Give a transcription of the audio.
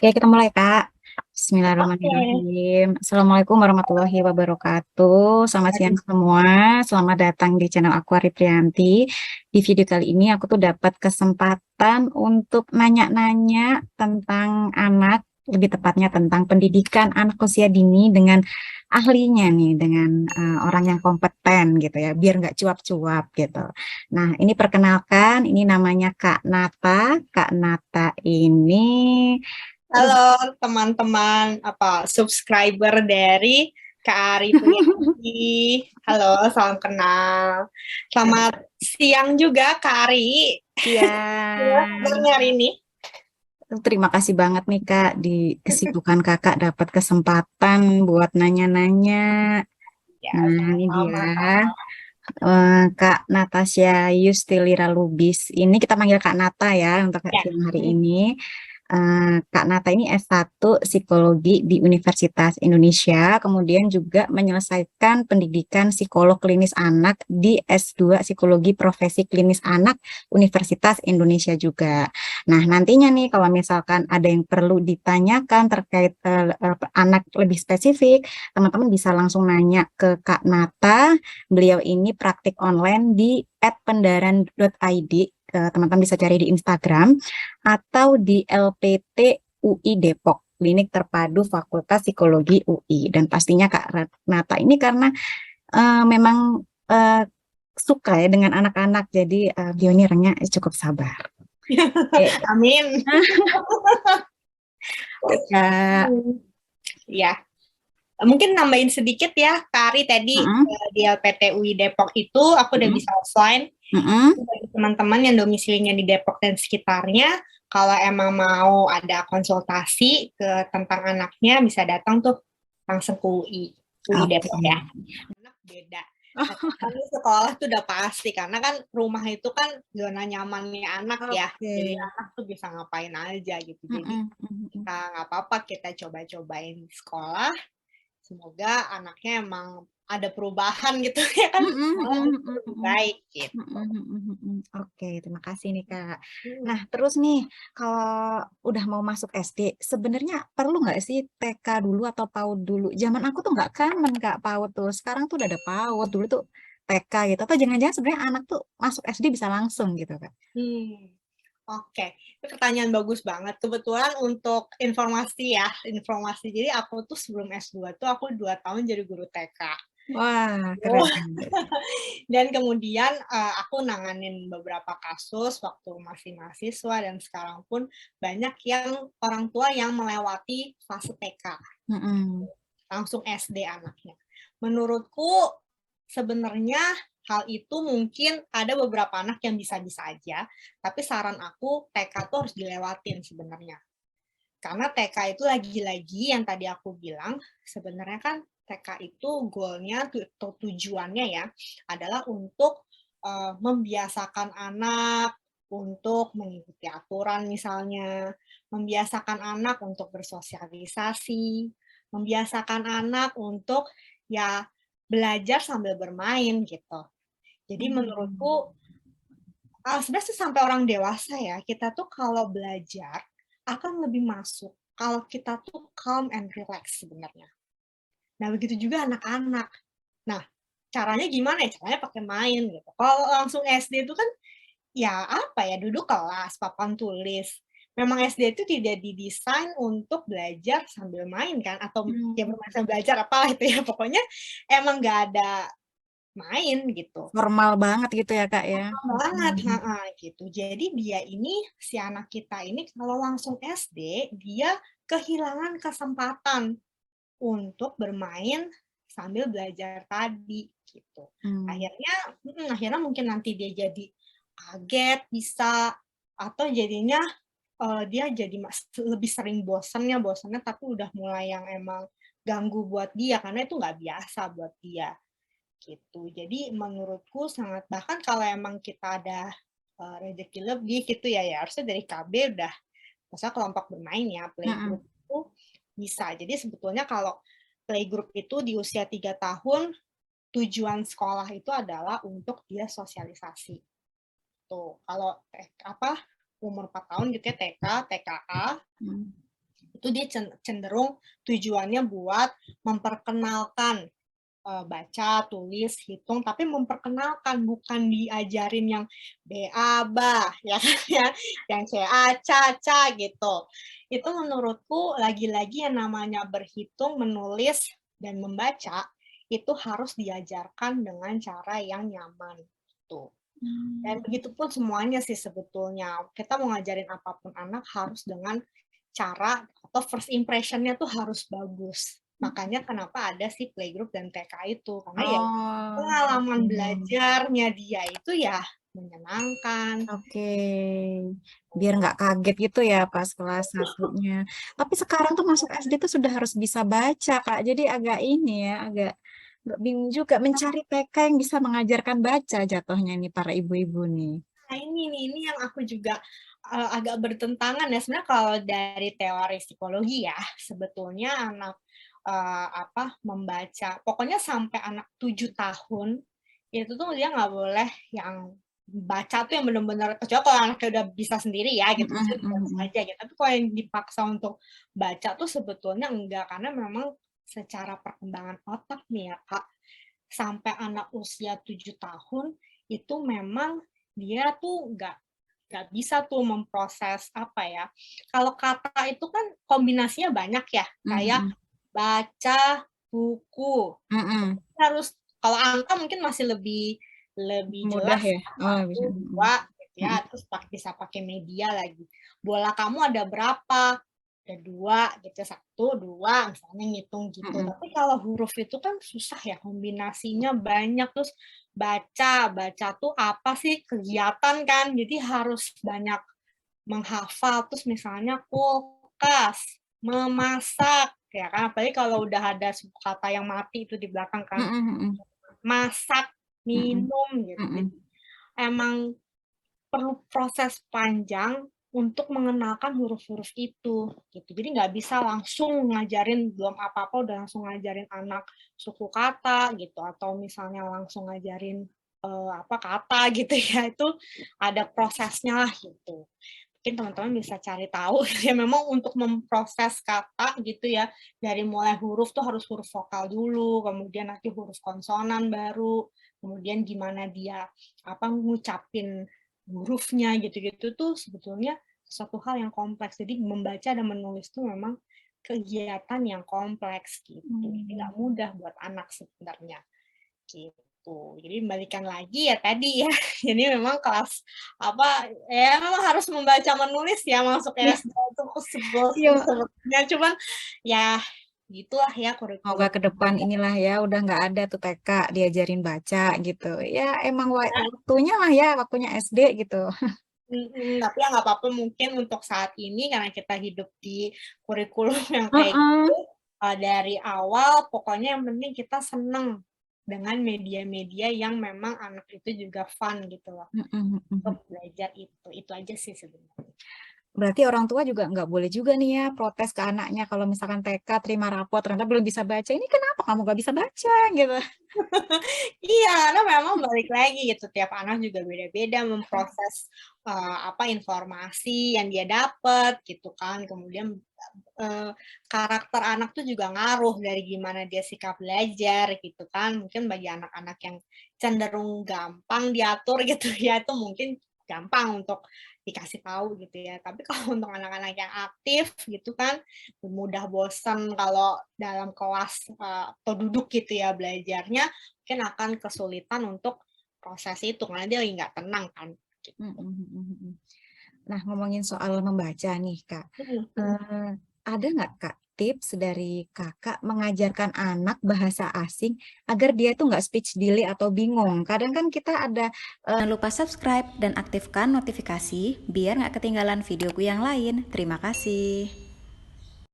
Oke, kita mulai, Kak. Oke, Bismillahirrahmanirrahim. Assalamualaikum warahmatullahi wabarakatuh. Selamat siang semua. Selamat datang di channel aku, Ari Priyanti. Di video kali ini aku tuh dapat kesempatan untuk nanya-nanya tentang anak, lebih tepatnya tentang pendidikan anak usia dini dengan ahlinya nih, dengan orang yang kompeten gitu ya, biar nggak cuap-cuap gitu. Nah, ini perkenalkan, ini namanya Kak Nata. Kak Nata ini halo teman-teman subscriber dari Kak Ari Priyanti. Halo, salam kenal. Selamat siang juga Kak Ari. Gimana siang. kabarnya hari ini? Terima kasih banget nih Kak, di kesibukan Kakak dapat kesempatan buat nanya-nanya. Ya, Nah, ini sama-sama dia Kak. Kak Natasha Yustilira Lubis. Ini kita manggil Kak Nata ya untuk Ya. siang hari ini. Kak Nata ini S1 Psikologi di Universitas Indonesia, kemudian juga menyelesaikan pendidikan psikolog klinis anak di S2 Psikologi Profesi Klinis Anak Universitas Indonesia juga. Nah, nantinya nih kalau misalkan ada yang perlu ditanyakan terkait anak lebih spesifik, teman-teman bisa langsung nanya ke Kak Nata. Beliau ini praktik online di @pendaran.id. Teman-teman bisa cari di Instagram atau di LPT UI Depok, Klinik Terpadu Fakultas Psikologi UI. Dan pastinya Kak Nata ini karena memang suka ya dengan anak-anak, jadi beliau ini orangnya cukup sabar. Oke, Amin. oke, Kak. Ya, mungkin nambahin sedikit ya, Kak Ari tadi Mm-mm, di LPT UI Depok itu aku udah mm-mm, bisa offline. mm-mm. Bagi teman-teman yang domisilinya di Depok dan sekitarnya, kalau emang mau ada konsultasi tentang anaknya, bisa datang tuh langsung ke UI Oke. Depok ya. Anak beda. Kan di sekolah tuh udah pasti, karena kan rumah itu kan zona nyamannya anak ya. Oke. Jadi anak tuh bisa ngapain aja gitu. Jadi Mm-mm, mm-mm. kita nggak apa-apa, kita coba-cobain di sekolah. Semoga anaknya emang ada perubahan gitu ya kan, Mm-mm, malah mm-mm, lebih mm-mm. baik Mm-mm, gitu. mm-mm, mm-mm. Oke, terima kasih nih Kak. Hmm. Nah, terus nih, kalau udah mau masuk SD, sebenarnya perlu nggak sih TK dulu atau PAUD dulu? Zaman aku tuh nggak kangen Kak PAUD tuh. Sekarang tuh udah ada PAUD, dulu tuh TK gitu. Atau jangan-jangan sebenarnya anak tuh masuk SD bisa langsung gitu Kak? Hmm, oke. Itu pertanyaan bagus banget. Kebetulan untuk informasi ya, informasi. Jadi aku tuh sebelum S2 tuh aku 2 tahun jadi guru TK. Wah, Oh, keren. dan kemudian aku nanganin beberapa kasus waktu masih mahasiswa dan sekarang pun banyak yang orang tua yang melewati fase TK, Mm-mm. langsung SD anaknya. Menurutku sebenarnya hal itu mungkin ada beberapa anak yang bisa-bisa aja, tapi saran aku TK tuh harus dilewatin sebenarnya. Karena TK itu lagi-lagi yang tadi aku bilang, sebenarnya kan TK itu goalnya atau tujuannya ya adalah untuk membiasakan anak untuk mengikuti aturan misalnya, membiasakan anak untuk bersosialisasi, membiasakan anak untuk ya belajar sambil bermain gitu. Jadi Hmm. menurutku sebenarnya sampai orang dewasa ya, kita tuh kalau belajar akan lebih masuk kalau kita tuh calm and relax sebenarnya. Nah, begitu juga anak-anak. Nah, caranya gimana ya? Caranya pakai main gitu. Kalau langsung SD itu kan ya apa ya, duduk kelas, papan tulis. Memang SD itu tidak didesain untuk belajar sambil main kan, atau ya Hmm. bermain sambil belajar apalah itu ya. Pokoknya emang nggak ada main gitu. Formal banget gitu ya Kak ya? Banget, Mm-mm. heeh, gitu. Jadi dia ini, si anak kita ini kalau langsung SD, dia kehilangan kesempatan untuk bermain sambil belajar tadi, gitu. Hmm. Akhirnya mungkin nanti dia jadi kaget bisa, atau jadinya dia jadi lebih sering bosannya tapi udah mulai yang emang ganggu buat dia karena itu nggak biasa buat dia gitu. Jadi menurutku sangat, bahkan kalau emang kita ada rezeki lebih gitu ya, ya harusnya dari KB udah masa kelompok bermain ya, playgroup Mm-mm. itu bisa. Jadi sebetulnya kalau playgroup itu di usia 3 tahun, tujuan sekolah itu adalah untuk dia sosialisasi. Tuh, kalau umur 4 tahun gitu ya, TK, TKA, Mm. itu dia cenderung tujuannya buat memperkenalkan baca, tulis, hitung, tapi memperkenalkan, bukan diajarin yang B-A-ba, ya kan ya, yang C-A-ca-ca gitu. Itu menurutku lagi-lagi yang namanya berhitung, menulis, dan membaca, itu harus diajarkan dengan cara yang nyaman. Gitu. Dan begitupun semuanya sih sebetulnya. Kita mau ngajarin apapun anak harus dengan cara atau first impression-nya tuh harus bagus. Makanya kenapa ada si playgroup dan TK itu. Karena ya Oh, pengalaman oke. belajarnya dia itu ya menyenangkan. Oke, biar nggak kaget gitu ya pas kelas satunya. Tapi sekarang tuh masuk SD tuh sudah harus bisa baca, Kak. Jadi agak ini ya, agak bingung juga mencari TK yang bisa mengajarkan baca jatuhnya nih para ibu-ibu nih. Nah ini yang aku juga agak bertentangan ya. Sebenarnya kalau dari teori psikologi ya, sebetulnya anak membaca, pokoknya sampai anak 7 tahun, itu tuh dia nggak boleh yang baca tuh yang benar-benar, kecuali kalau anaknya udah bisa sendiri ya gitu, Mm-mm, maksudnya bisa mm-mm. aja gitu. Tapi kalau yang dipaksa untuk baca tuh sebetulnya enggak, karena memang secara perkembangan otak nih ya Kak, sampai anak usia 7 tahun itu memang dia tuh nggak bisa tuh memproses apa ya. Kalau kata itu kan kombinasinya banyak ya, kayak Mm-mm, baca buku. mm-mm. Harus kalau angka mungkin masih lebih lebih Mudah jelas ya. ya, Oh, satu bisa. Mm-mm, dua gitu ya, mm-mm, terus bisa pakai media lagi. Bola kamu ada berapa? Ada dua gitu, satu dua misalnya ngitung gitu. mm-mm. Tapi kalau huruf itu kan susah ya, kombinasinya banyak, terus baca tuh apa sih, kegiatan kan, jadi harus banyak menghafal. Terus misalnya kulkas, memasak, ya kan, apalagi kalau udah ada suku kata yang mati itu di belakang kan, Mm-mm, mm-mm, masak, mm-mm, minum gitu. Jadi mm-mm. emang perlu proses panjang untuk mengenalkan huruf-huruf itu gitu. Jadi nggak bisa langsung ngajarin, belum apa-apa udah langsung ngajarin anak suku kata gitu, atau misalnya langsung ngajarin apa kata gitu ya. Itu ada prosesnya lah gitu. Mungkin teman-teman bisa cari tahu ya, memang untuk memproses kata gitu ya, dari mulai huruf tuh harus huruf vokal dulu, kemudian nanti huruf konsonan baru, kemudian gimana dia ngucapin hurufnya gitu-gitu tuh sebetulnya suatu hal yang kompleks. Jadi membaca dan menulis tuh memang kegiatan yang kompleks gitu. Jadi nggak Hmm. mudah buat anak sebenarnya gitu. Jadi membalikan lagi ya tadi ya. Jadi memang kelas ya memang harus membaca menulis ya masuk Iya, SD itu sebel sih iya. sebetulnya. Cuman ya gitulah ya Semoga kurikulum. ke depan inilah ya udah nggak ada tuh TK diajarin baca gitu. Ya emang waktunya lah ya, waktunya SD gitu. Tapi ya nggak apa-apa mungkin untuk saat ini karena kita hidup di kurikulum yang kayak Heeh. gitu, dari awal pokoknya yang penting kita seneng dengan media-media yang memang anak itu juga fun gitu loh Mm-mm, mm-mm. untuk belajar itu aja sih sebenarnya. Berarti orang tua juga nggak boleh juga nih ya protes ke anaknya kalau misalkan TK terima rapor ternyata belum bisa baca. Ini kenapa kamu nggak bisa baca gitu? Iya, karena memang balik lagi gitu, tiap anak juga beda-beda memproses informasi yang dia dapat gitu kan. Kemudian eh, karakter anak tuh juga ngaruh dari gimana dia sikap belajar gitu kan. Mungkin bagi anak-anak yang cenderung gampang diatur gitu ya, itu mungkin gampang untuk dikasih tahu gitu ya. Tapi kalau untuk anak-anak yang aktif gitu kan, mudah bosan kalau dalam kelas atau duduk gitu ya belajarnya, mungkin akan kesulitan untuk proses itu karena dia lagi nggak tenang kan. Mm, mm, mm, mm. Nah, ngomongin soal membaca nih, Kak. Gitu. Eh, ada nggak, Kak, tips dari Kakak mengajarkan anak bahasa asing agar dia tuh nggak speech delay atau bingung? Kadang kan kita ada. Jangan lupa subscribe dan aktifkan notifikasi biar nggak ketinggalan videoku yang lain. Terima kasih.